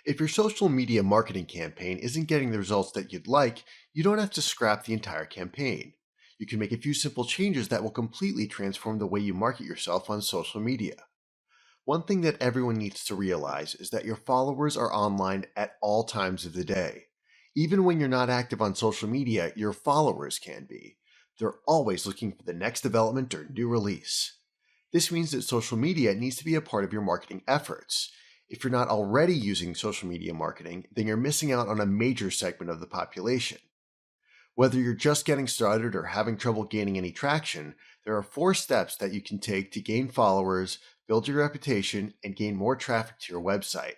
If your social media marketing campaign isn't getting the results that you'd like, you don't have to scrap the entire campaign. You can make a few simple changes that will completely transform the way you market yourself on social media. One thing that everyone needs to realize is that your followers are online at all times of the day. Even when you're not active on social media, your followers can be. They're always looking for the next development or new release. This means that social media needs to be a part of your marketing efforts. If you're not already using social media marketing, then you're missing out on a major segment of the population. Whether you're just getting started or having trouble gaining any traction, there are 4 steps that you can take to gain followers, build your reputation, and gain more traffic to your website.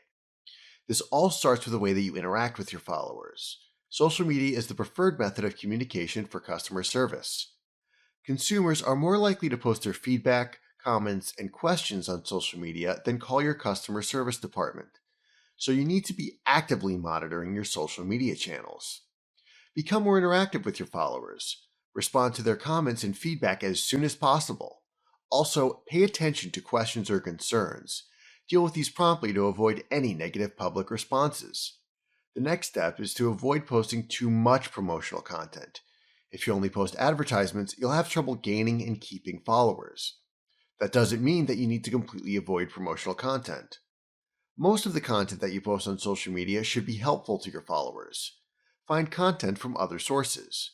This all starts with the way that you interact with your followers. Social media is the preferred method of communication for customer service. Consumers are more likely to post their feedback, comments, and questions on social media than call your customer service department. So you need to be actively monitoring your social media channels. Become more interactive with your followers. Respond to their comments and feedback as soon as possible. Also, pay attention to questions or concerns. Deal with these promptly to avoid any negative public responses. The next step is to avoid posting too much promotional content. If you only post advertisements, you'll have trouble gaining and keeping followers. That doesn't mean that you need to completely avoid promotional content. Most of the content that you post on social media should be helpful to your followers. Find content from other sources.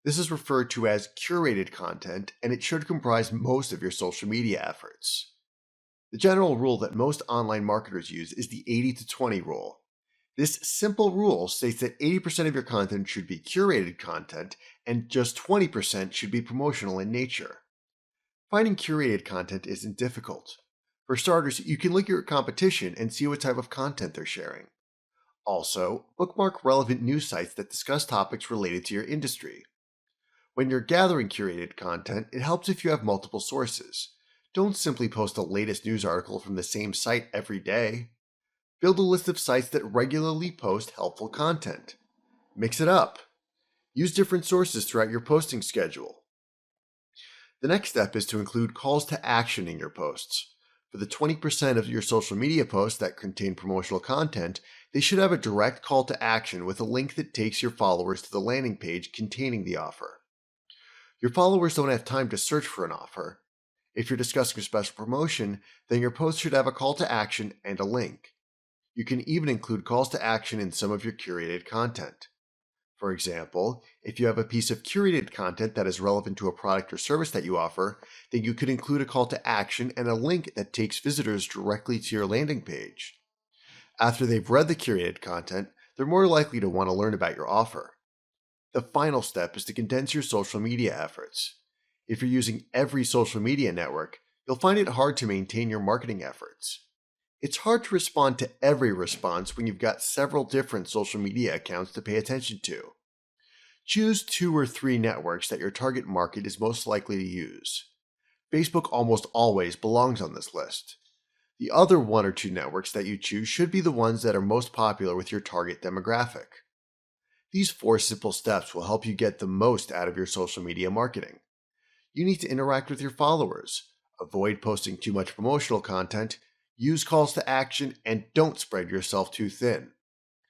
This is referred to as curated content, and it should comprise most of your social media efforts. The general rule that most online marketers use is the 80-20 rule. This simple rule states that 80% of your content should be curated content and just 20% should be promotional in nature. Finding curated content isn't difficult. For starters, you can look at your competition and see what type of content they're sharing. Also, bookmark relevant news sites that discuss topics related to your industry. When you're gathering curated content, it helps if you have multiple sources. Don't simply post the latest news article from the same site every day. Build a list of sites that regularly post helpful content. Mix it up. Use different sources throughout your posting schedule. The next step is to include calls to action in your posts. For the 20% of your social media posts that contain promotional content, they should have a direct call to action with a link that takes your followers to the landing page containing the offer. Your followers don't have time to search for an offer. If you're discussing a special promotion, then your post should have a call to action and a link. You can even include calls to action in some of your curated content. For example, if you have a piece of curated content that is relevant to a product or service that you offer, then you could include a call to action and a link that takes visitors directly to your landing page. After they've read the curated content, they're more likely to want to learn about your offer. The final step is to condense your social media efforts. If you're using every social media network, you'll find it hard to maintain your marketing efforts. It's hard to respond to every response when you've got several different social media accounts to pay attention to. Choose 2 or 3 networks that your target market is most likely to use. Facebook almost always belongs on this list. The other 1 or 2 networks that you choose should be the ones that are most popular with your target demographic. These 4 simple steps will help you get the most out of your social media marketing. You need to interact with your followers, avoid posting too much promotional content, use calls to action, and don't spread yourself too thin.